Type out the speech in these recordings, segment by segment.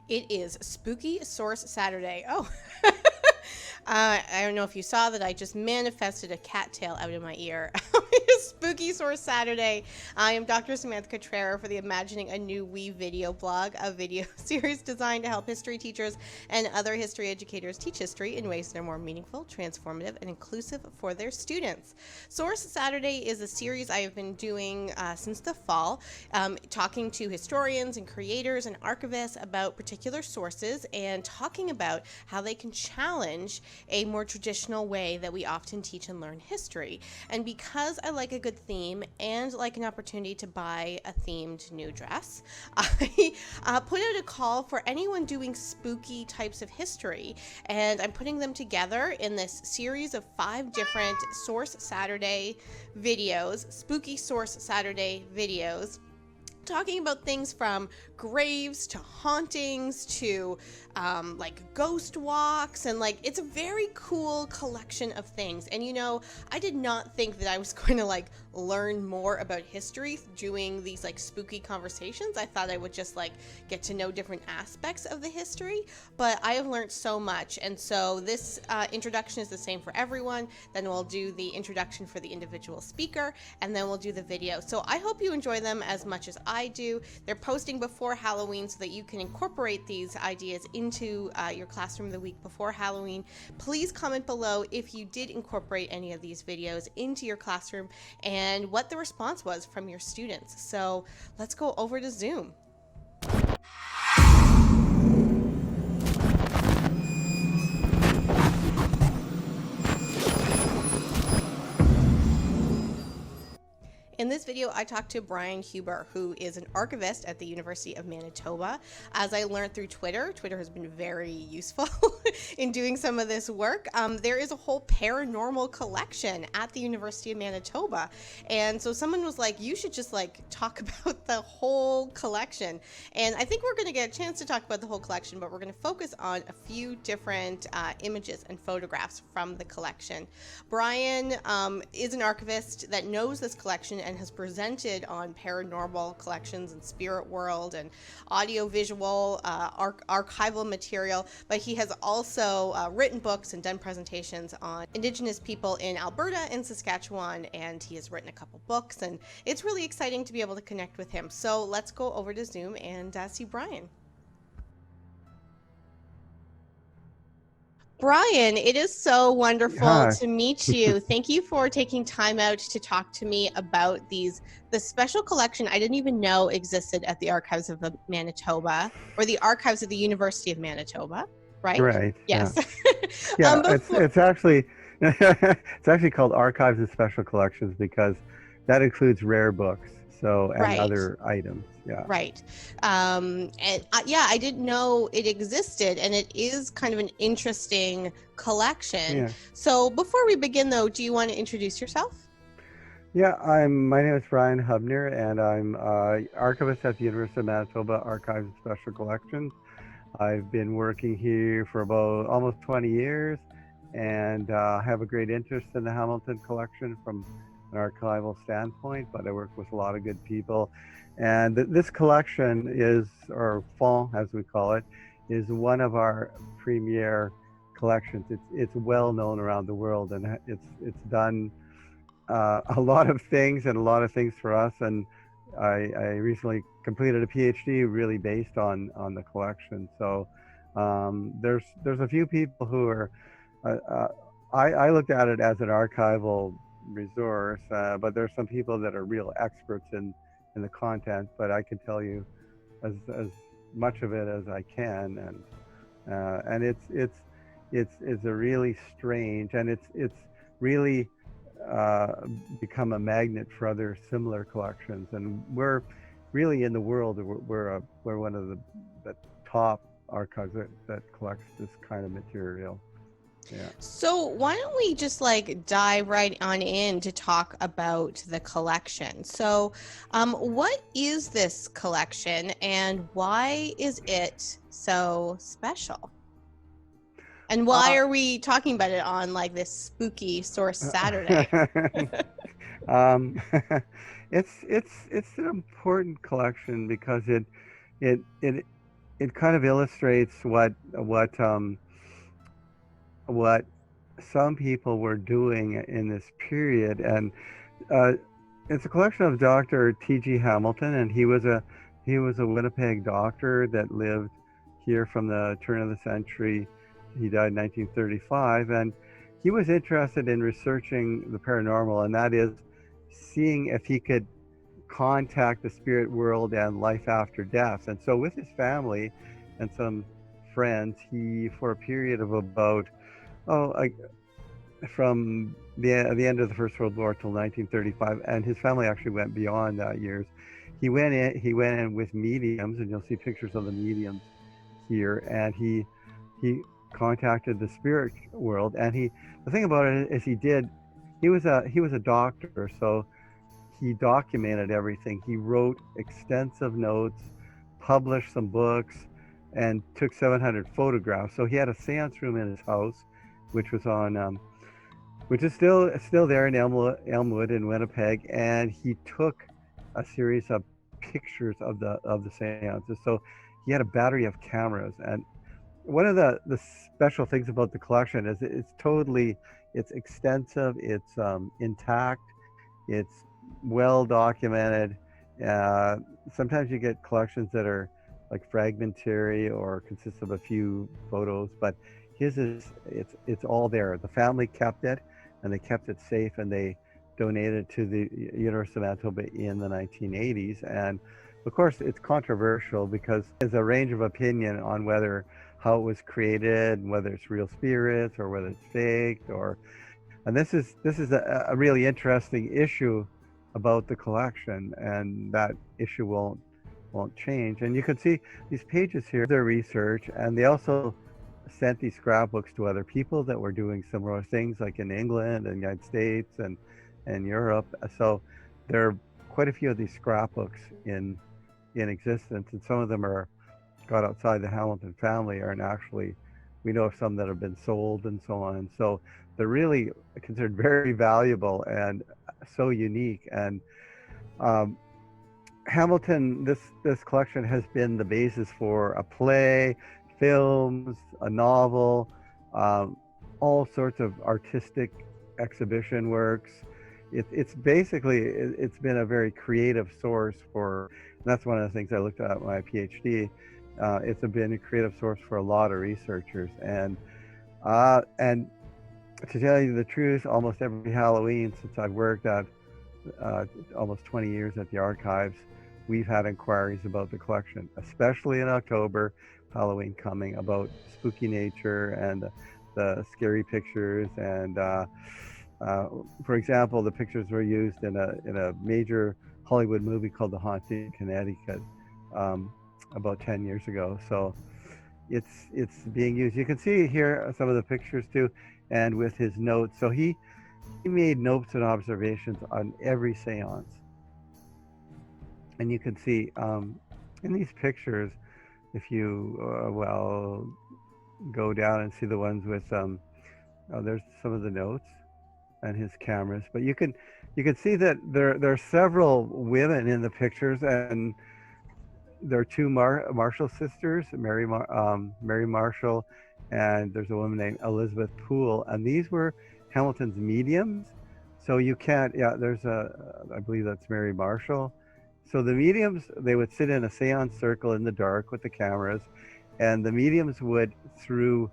It is Spooky Source Saturday. Oh, I don't know if you saw that I just manifested a cattail out of my ear. Spooky Source Saturday. I am Dr. Samantha Cotrera for the Imagining a New We video blog, a video series designed to help history teachers and other history educators teach history in ways that are more meaningful, transformative, and inclusive for their students. Source Saturday is a series I have been doing since the fall, talking to historians and creators and archivists about particular sources and talking about how they can challenge a more traditional way that we often teach and learn history. And because I like a good theme and like an opportunity to buy a themed new dress, I put out a call for anyone doing spooky types of history. And I'm putting them together in this series of 5 different Source Saturday videos, Spooky Source Saturday videos, talking about things from graves to hauntings to like ghost walks, and like it's a very cool collection of things. And you know, I did not think that I was going to like learn more about history doing these like spooky conversations. I thought I would just like get to know different aspects of the history, but I have learned so much. And so this introduction is the same for everyone. Then we'll do the introduction for the individual speaker, and then we'll do the video. So I hope you enjoy them as much as I do. They're posting before Halloween so that you can incorporate these ideas into your classroom the week before Halloween. Please comment below if you did incorporate any of these videos into your classroom and what the response was from your students. So let's go over to Zoom. In this video, I talked to Brian Hubner, who is an archivist at the University of Manitoba. As I learned through Twitter has been very useful in doing some of this work. There is a whole paranormal collection at the University of Manitoba. And so someone was like, you should just like talk about the whole collection. And I think we're gonna get a chance to talk about the whole collection, but we're gonna focus on a few different images and photographs from the collection. Brian is an archivist that knows this collection and has presented on paranormal collections and spirit world and audiovisual archival material, but he has also written books and done presentations on Indigenous people in Alberta and Saskatchewan, and he has written a couple books, and it's really exciting to be able to connect with him. So let's go over to Zoom and see Brian. Brian, it is so wonderful to meet you. Thank you for taking time out to talk to me about the special collection I didn't even know existed at the Archives of Manitoba, or the Archives of the University of Manitoba, right? Right. Yes. Yeah, it's actually it's actually called Archives and Special Collections because that includes rare books, and right. other items. Yeah. Right. And yeah, I didn't know it existed, and it is kind of an interesting collection. Yeah. So before we begin, though, do you want to introduce yourself? Yeah, my name is Brian Hubner, and I'm archivist at the University of Manitoba Archives and Special Collections. I've been working here for about almost 20 years, and have a great interest in the Hamilton collection from an archival standpoint, but I work with a lot of good people. And this collection is, or fond as we call it, is one of our premier collections. It's well known around the world, and it's done a lot of things for us. And I recently completed a PhD really based on the collection. So there's a few people who are, I looked at it as an archival resource, but there's some people that are real experts in the content, but I can tell you as much of it as I can, and it's a really strange, and it's really become a magnet for other similar collections, and we're really in the world, we're one of the top archives that collects this kind of material. Yeah. So why don't we just like dive right on in to talk about the collection. So what is this collection, and why is it so special? And why are we talking about it on like this spooky Source Saturday? It's an important collection because it it kind of illustrates what some people were doing in this period. And uh, it's a collection of Dr. T.G. Hamilton, and he was a Winnipeg doctor that lived here from the turn of the century. He died in 1935, and he was interested in researching the paranormal, and that is seeing if he could contact the spirit world and life after death. And so, with his family and some friends, he, for a period of about oh, from the end of the First World War till 1935, and his family actually went beyond that years. He went in with mediums, and you'll see pictures of the mediums here. And he contacted the spirit world. And the thing about it is he was a doctor, so he documented everything. He wrote extensive notes, published some books, and took 700 photographs. So he had a seance room in his house, which was which is still there in Elmwood in Winnipeg, and he took a series of pictures of the seances. So he had a battery of cameras, and one of the special things about the collection is it's extensive, it's intact, it's well documented. Sometimes you get collections that are like fragmentary or consist of a few photos, but his it's all there. The family kept it, and they kept it safe, and they donated it to the University of Manitoba in the 1980s. And of course, it's controversial because there's a range of opinion on how it was created, whether it's real spirits or whether it's faked, and this is a really interesting issue about the collection, and that issue won't change. And you can see these pages here, their research, and they also sent these scrapbooks to other people that were doing similar things, like in England and the United States and Europe. So there are quite a few of these scrapbooks in existence, and some of them got outside the Hamilton family, and actually we know of some that have been sold and so on. And so they're really considered very valuable and so unique. And Hamilton, this collection has been the basis for a play, films, a novel, all sorts of artistic exhibition works. It's been a very creative source for, and that's one of the things I looked at my PhD. It's been a creative source for a lot of researchers, and to tell you the truth, almost every Halloween since I've worked at almost 20 years at the archives, we've had inquiries about the collection, especially in October, Halloween coming, about spooky nature and the scary pictures. And for example, the pictures were used in a major Hollywood movie called The Haunting in Connecticut about 10 years ago. So it's being used. You can see here some of the pictures too, and with his notes. So he made notes and observations on every seance. And you can see in these pictures, if you go down and see the ones with there's some of the notes and his cameras, but you can see that there are several women in the pictures, and there are two Marshall sisters, Mary Marshall, and there's a woman named Elizabeth Poole, and these were Hamilton's mediums. So you can't, there's I believe that's Mary Marshall. So the mediums, they would sit in a seance circle in the dark with the cameras, and the mediums would, through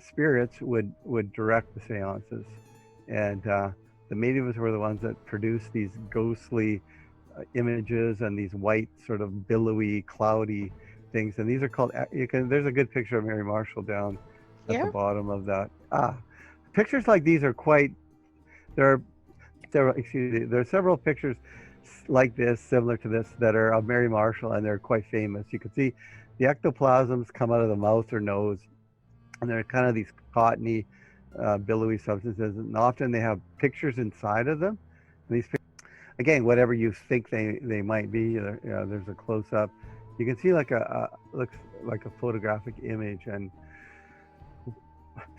spirits, would direct the seances. And the mediums were the ones that produced these ghostly images and these white, sort of billowy, cloudy things. And these are called, there's a good picture of Mary Marshall down at the bottom of that. Pictures like these are quite, there are several pictures like this, similar to this, that are of Mary Marshall, and they're quite famous. You can see the ectoplasms come out of the mouth or nose, and they're kind of these cottony, billowy substances, and often they have pictures inside of them. And these pictures, again, whatever you think they might be, there's a close-up. You can see looks like a photographic image, and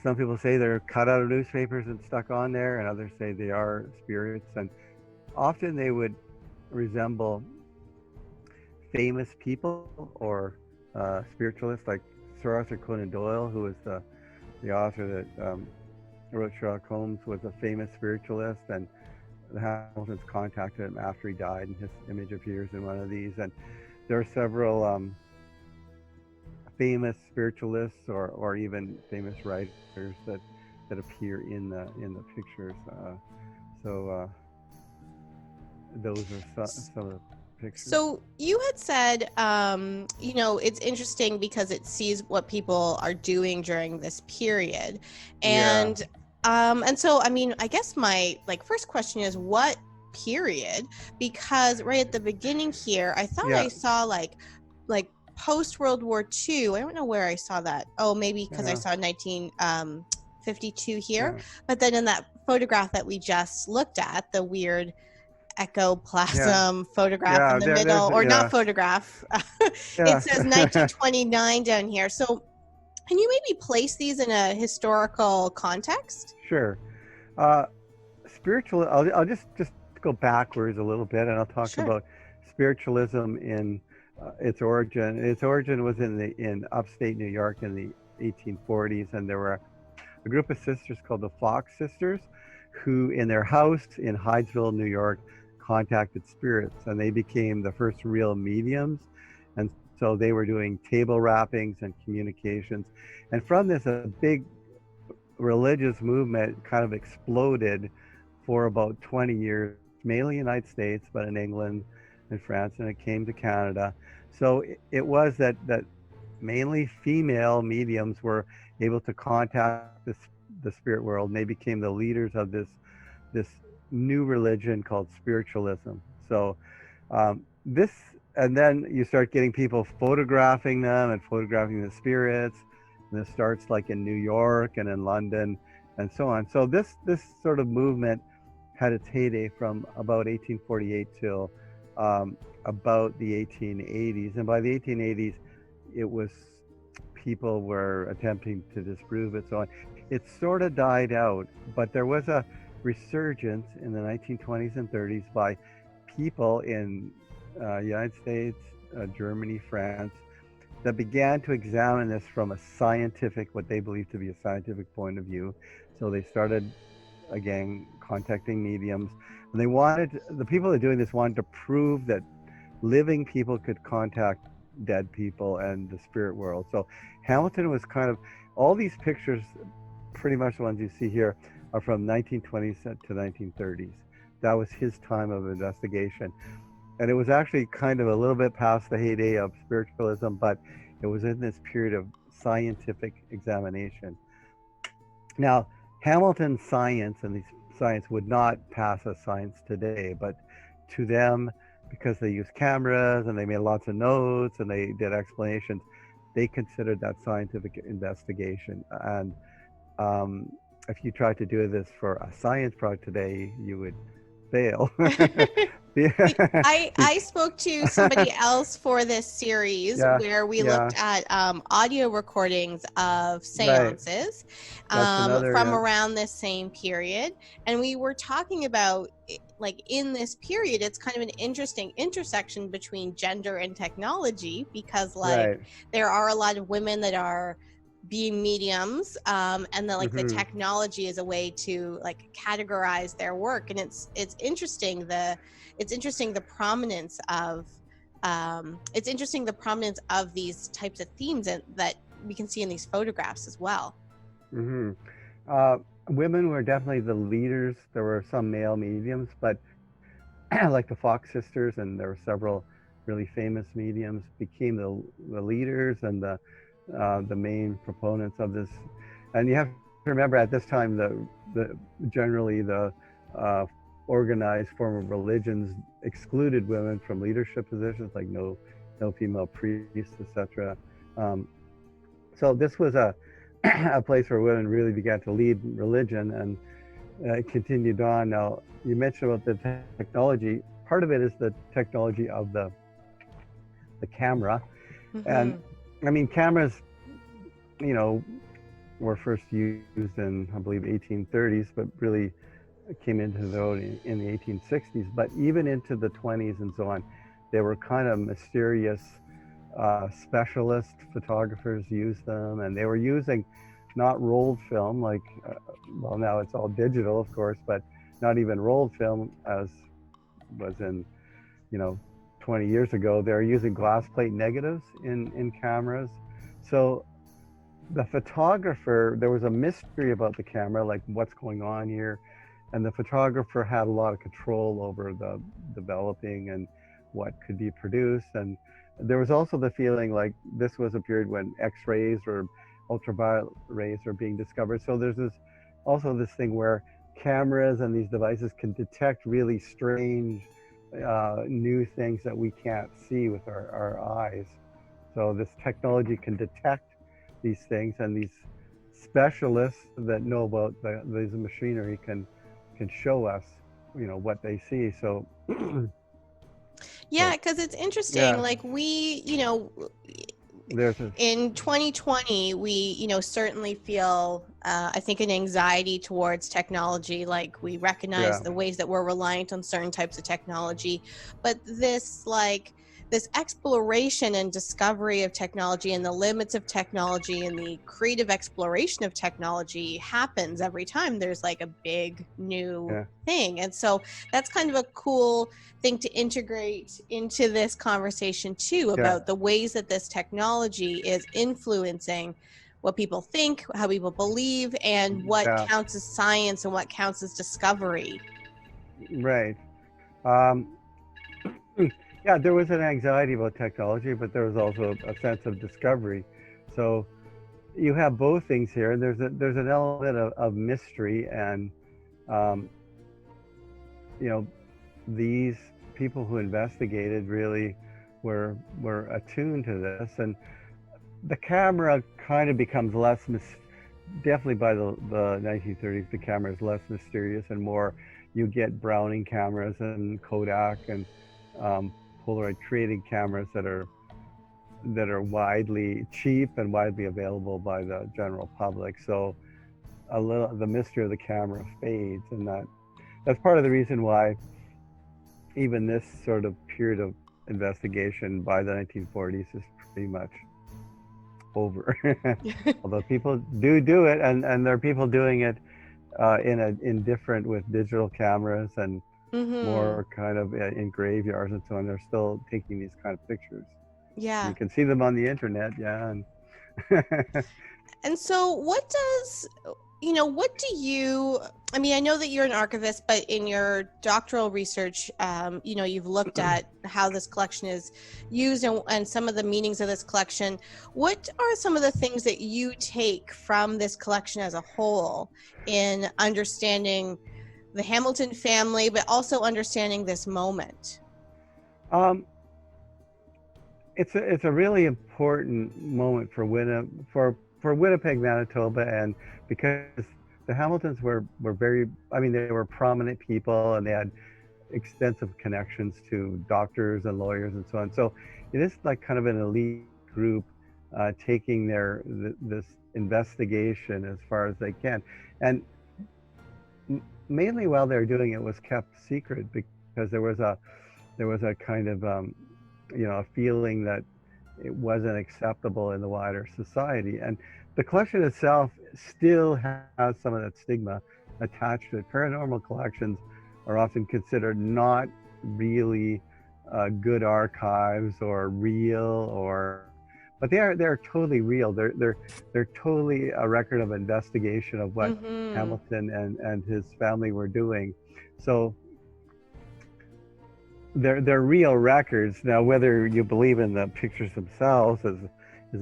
some people say they're cut out of newspapers and stuck on there, and others say they are spirits. And often they would resemble famous people or spiritualists, like Sir Arthur Conan Doyle, who was the author that wrote Sherlock Holmes, was a famous spiritualist, and the Hamiltons contacted him after he died, and his image appears in one of these. And there are several famous spiritualists or even famous writers that appear in the pictures. So those are some of the pictures. So you had said, it's interesting because it sees what people are doing during this period, and so I guess my first question is what period? Because right at the beginning here, I thought I saw like post World War II. I don't know where I saw that. Oh, maybe because I saw 1952 here, but then in that photograph that we just looked at, the weird ectoplasm photograph in the middle, or not photograph. It says 1929 down here. So can you maybe place these in a historical context? Sure. Spiritual, I'll just go backwards a little bit, and I'll talk about spiritualism in its origin. Its origin was in upstate New York in the 1840s, and there were a group of sisters called the Fox Sisters, who in their house in Hydesville, New York, contacted spirits, and they became the first real mediums. And so they were doing table rappings and communications. And from this, a big religious movement kind of exploded for about 20 years, mainly in the United States, but in England and France, and it came to Canada. So it was that mainly female mediums were able to contact the spirit world, and they became the leaders of this new religion called spiritualism. So this, and then you start getting people photographing them and photographing the spirits, and this starts like in New York and in London and so on. So this sort of movement had its heyday from about 1848 till about the 1880s, and by the 1880s it was, people were attempting to disprove it, so on. It sort of died out, but there was a resurgence in the 1920s and 30s by people in United States, Germany, France, that began to examine this from a scientific, what they believed to be a scientific point of view. So they started, again, contacting mediums, and the people that are doing this wanted to prove that living people could contact dead people and the spirit world. So Hamilton was kind of, all these pictures, pretty much the ones you see here, are from 1920s to 1930s. That was his time of investigation. And it was actually kind of a little bit past the heyday of spiritualism, but it was in this period of scientific examination. Now, Hamilton's science and these science would not pass as science today, but to them, because they used cameras and they made lots of notes and they did explanations, they considered that scientific investigation. And if you tried to do this for a science project today, you would fail. I spoke to somebody else for this series where we looked at audio recordings of seances from around this same period, and we were talking about, like, in this period it's kind of an interesting intersection between gender and technology, because there are a lot of women that are being mediums, and then the technology is a way to categorize their work, and it's interesting the prominence of these types of themes that we can see in these photographs as well. Women were definitely the leaders. There were some male mediums, but like the Fox Sisters, and there were several really famous mediums, became the leaders and the main proponents of this. And you have to remember, at this time, generally the organized form of religions excluded women from leadership positions, like no female priests, etc. So this was a place where women really began to lead religion, and it continued on. Now, you mentioned about the technology. Part of it is the technology of the camera. And I mean, cameras, were first used in, I believe, 1830s, but really came into the road in the 1860s. But even into the 20s and so on, they were kind of mysterious specialist photographers used them, and they were using not rolled film like, well, now it's all digital, of course, but not even rolled film as was in, you know, 20 years ago. They're using glass plate negatives in cameras. So the photographer, there was a mystery about the camera, like what's going on here. And the photographer had a lot of control over the developing and what could be produced. And there was also the feeling like this was a period when X-rays or ultraviolet rays are being discovered. So there's also this thing where cameras and these devices can detect really strange new things that we can't see with our eyes. So this technology can detect these things, and these specialists that know about these machinery can show us, you know, what they see. So yeah, because it's interesting. yeah, Like we, you know, in 2020, we, you know, certainly feel, I think, an anxiety towards technology. Like we recognize the ways that we're reliant on certain types of technology, but this exploration and discovery of technology and the limits of technology and the creative exploration of technology happens every time there's like a big new thing. And so that's kind of a cool thing to integrate into this conversation too, about the ways that this technology is influencing what people think, how people believe, and what counts as science and what counts as discovery. Right. Yeah, there was an anxiety about technology, but there was also a sense of discovery. So you have both things here, and there's an element of mystery, and you know, these people who investigated really were attuned to this, and the camera kind of becomes less definitely by the 1930s. The camera is less mysterious and more, you get Browning cameras and Kodak and Polaroid creating cameras that are widely cheap and widely available by the general public. So the mystery of the camera fades, and that's part of the reason why even this sort of period of investigation by the 1940s is pretty much over. Although people do it, and there are people doing it in different, with digital cameras and more kind of in graveyards and so on. They're still taking these kind of pictures. Yeah. You can see them on the internet. Yeah. And so what do you, I mean, I know that you're an archivist, but in your doctoral research, you know, you've looked at how this collection is used and some of the meanings of this collection. What are some of the things that you take from this collection as a whole in understanding the Hamilton family, but also understanding this moment? It's a really important moment for Winnipeg, Manitoba, and because the Hamiltons were very, I mean, they were prominent people, and they had extensive connections to doctors and lawyers and so on. So it is like kind of an elite group taking this investigation as far as they can, and mainly while they're doing it was kept secret because there was a kind of you know, a feeling that it wasn't acceptable in the wider society. And the collection itself still has some of that stigma attached to it. Paranormal collections are often considered not really good archives or real, but they're totally real. They're totally a record of investigation of what Hamilton and his family were doing. So they're real records. Now, whether you believe in the pictures themselves is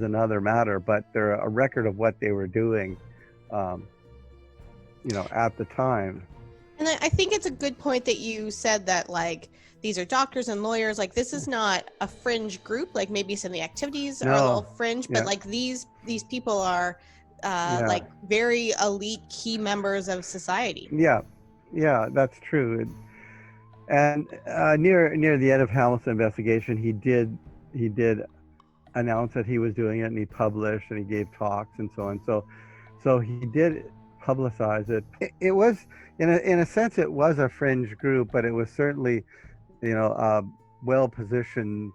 another matter, but they're a record of what they were doing, you know, at the time. And I think it's a good point that you said that, like, these are doctors and lawyers. Like, this is not a fringe group. Like, maybe some of the activities are a little fringe, but like these people are like very elite key members of society. Yeah, that's true. And near the end of Hamilton's investigation, he did announce that he was doing it, and he published, and he gave talks and so on. So he did publicize it. It was, in a sense, it was a fringe group, but it was certainly, you know, a well-positioned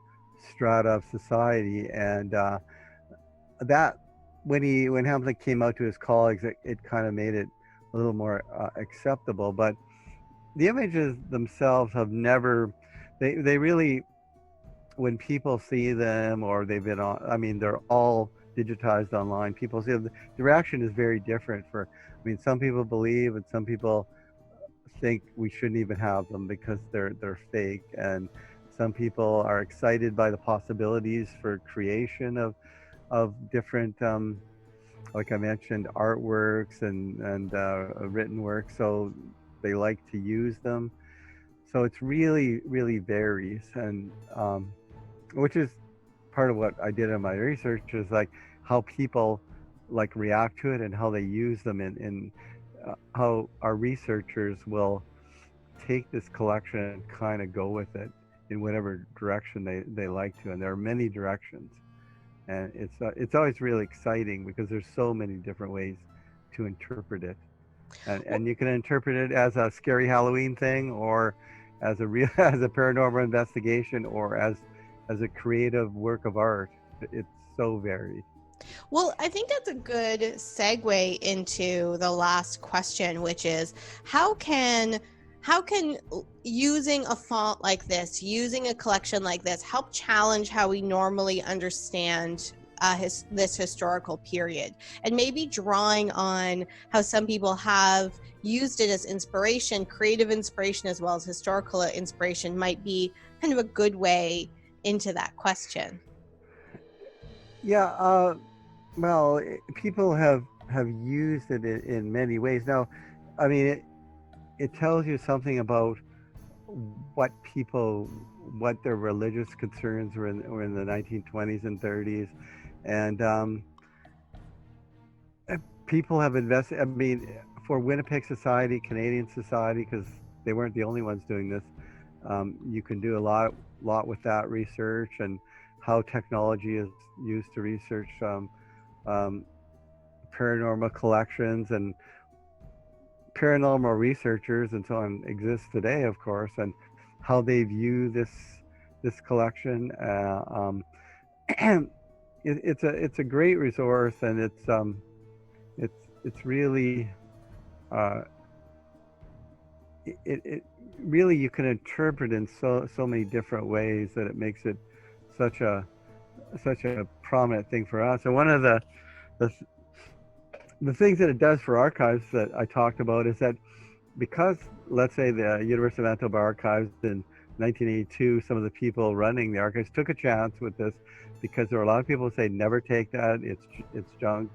strata of society, and that when Hamilton came out to his colleagues, it kind of made it a little more acceptable. But the images themselves have never, they really, when people see them or they've been on, I mean, they're all digitized online. People see them, the reaction is very different. Some people believe and some people think we shouldn't even have them because they're fake, and some people are excited by the possibilities for creation of different, like I mentioned, artworks and written work, so they like to use them. So it's really, really varies, and which is part of what I did in my research, is like how people like react to it and how they use them, in how our researchers will take this collection and kind of go with it in whatever direction they like to. And there are many directions, and it's always really exciting because there's so many different ways to interpret it, and you can interpret it as a scary Halloween thing, or as a real as a paranormal investigation, or as a creative work of art. It's so varied. Well, I think that's a good segue into the last question, which is how can using a font like this, using a collection like this, help challenge how we normally understand this historical period, and maybe drawing on how some people have used it as inspiration, creative inspiration as well as historical inspiration, might be kind of a good way into that question. Yeah, well, people have used it in many ways. Now, I mean, it tells you something about what their religious concerns were in the 1920s and 30s, and people have invested. I mean, for Winnipeg society, Canadian society, because they weren't the only ones doing this. You can do a lot with that research, and how technology is used to research paranormal collections, and paranormal researchers and so on exist today, of course, and how they view this collection. It's a great resource, and it's really it really, you can interpret in so many different ways that it makes it such a prominent thing for us. And one of the things that it does for archives that I talked about is that, because let's say the University of Manitoba Archives in 1982, some of the people running the archives took a chance with this, because there were a lot of people who say never take that, it's junk,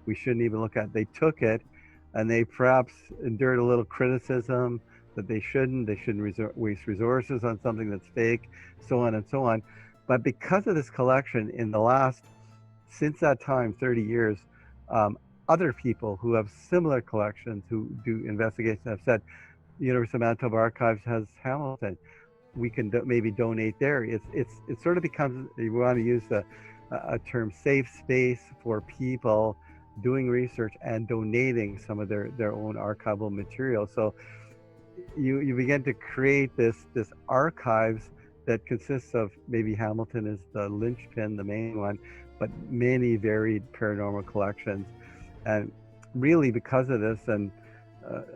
we shouldn't even look at it. They took it, and they perhaps endured a little criticism that they shouldn't waste resources on something that's fake, so on and so on. But because of this collection, since that time, 30 years, other people who have similar collections, who do investigations, have said, the University of Manitoba Archives has Hamilton, we can maybe donate there. It sort of becomes, you want to use a term, safe space for people doing research and donating some of their own archival material. So you begin to create this archives that consists of, maybe Hamilton is the linchpin, the main one, but many varied paranormal collections. And really, because of this, and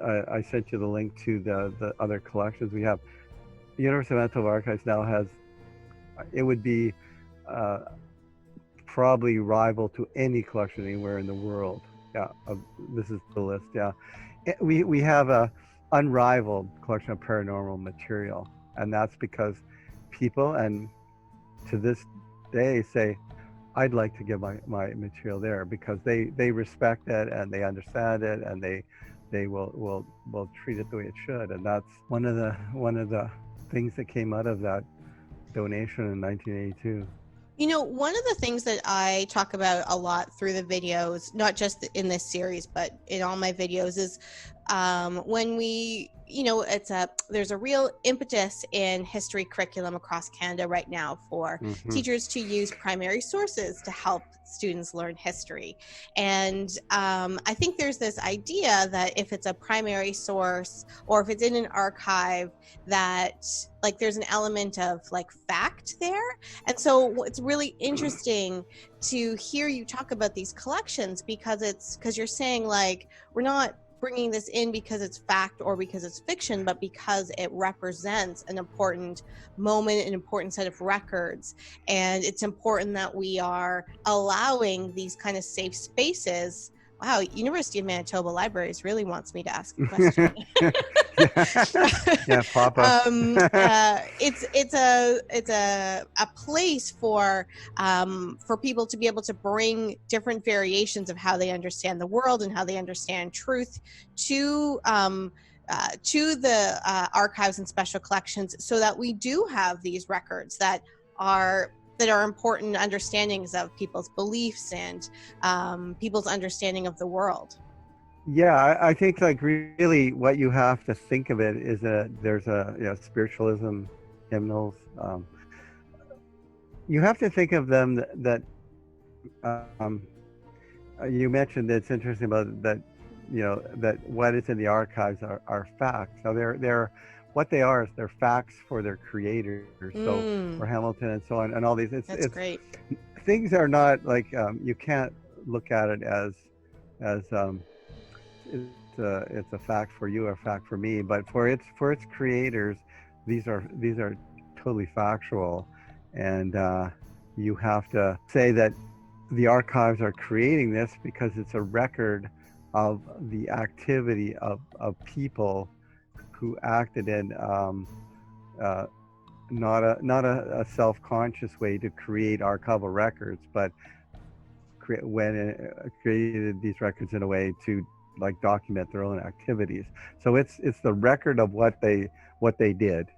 I sent you the link to the other collections we have. The University of Manitoba Archives now has, it would be probably rival to any collection anywhere in the world. Yeah, this is the list. Yeah, we have a unrivaled collection of paranormal material, and that's because people, and to this day, say, I'd like to give my material there, because they respect it and they understand it, and they will treat it the way it should. And that's one of the things that came out of that donation in 1982. You know, one of the things that I talk about a lot through the videos, not just in this series, but in all my videos, is when we there's a real impetus in history curriculum across Canada right now for teachers to use primary sources to help students learn history. And I think there's this idea that if it's a primary source or if it's in an archive, that like there's an element of like fact there. And so it's really interesting to hear you talk about these collections, because you're saying like, we're not bringing this in because it's fact or because it's fiction, but because it represents an important moment, an important set of records. And it's important that we are allowing these kind of safe spaces. Wow, University of Manitoba Libraries really wants me to ask a question. Yeah, pop up. It's a place for people to be able to bring different variations of how they understand the world and how they understand truth to the archives and special collections, so that we do have these records that are important understandings of people's beliefs and people's understanding of the world. Yeah, I think like really what you have to think of it is that there's spiritualism, hymnals. You have to think of them that you mentioned it's interesting about that, that what is in the archives are facts. So they're what they are is they're facts for their creators. So for Hamilton and so on and all these. It's great. Things are not like you can't look at it as it's a fact for you or a fact for me, but for its creators, these are totally factual, and you have to say that the archives are creating this because it's a record of the activity of people who acted in not a self-conscious way to create archival records, but created these records in a way to like document their own activities. So it's the record of what they did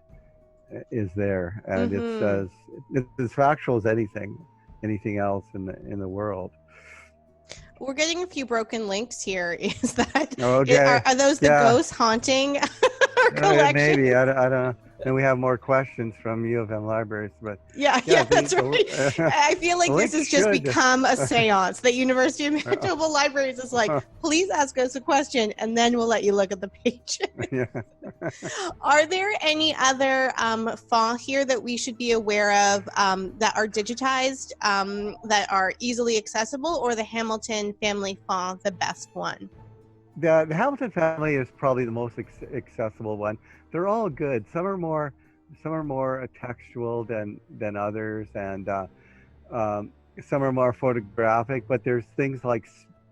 is there, and it's as factual as anything else in the world. We're getting a few broken links here. Is that okay? Are those the ghosts haunting our collection? Maybe I don't know. And we have more questions from U of M libraries, but yeah, that's right. I feel like this has just become a séance. The University of Manitoba Libraries is like, please ask us a question, and then we'll let you look at the page. Are there any other fonts here that we should be aware of that are digitized, that are easily accessible, or the Hamilton family font the best one? The Hamilton family is probably the most accessible one. They're all good. Some are more textual than others, and some are more photographic. But there's things like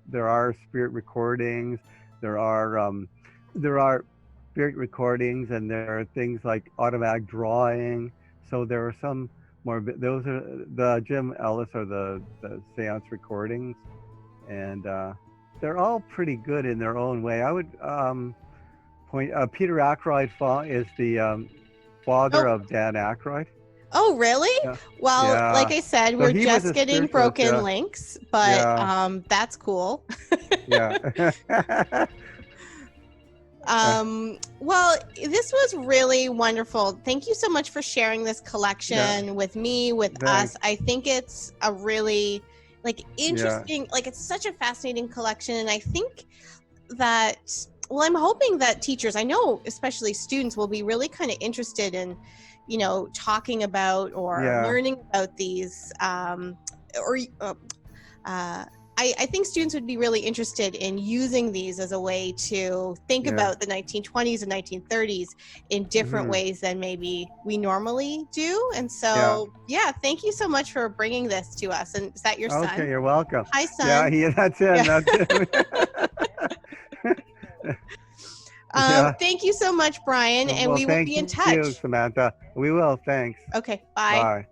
there are spirit recordings. There are spirit recordings, and there are things like automatic drawing. So there are some more. Those are the Jim Ellis or the séance recordings, and they're all pretty good in their own way. I would point. Peter Ackroyd is the father of Dan Aykroyd. Oh, really? Yeah. Well, like I said, so we're just getting broken links, but that's cool. Yeah. Well, this was really wonderful. Thank you so much for sharing this collection with me, with us. I think it's a really interesting, it's such a fascinating collection. And I think that, I'm hoping that teachers, I know especially students, will be really kind of interested in, talking about or learning about these, I think students would be really interested in using these as a way to think about the 1920s and 1930s in different ways than maybe we normally do. And so, thank you so much for bringing this to us. And is that your son? Okay, you're welcome. Hi, son. Yeah, that's it. Yeah. That's it. Thank you so much, Brian, and we will be in touch. Thank you, Samantha. We will. Thanks. Okay, bye. Bye.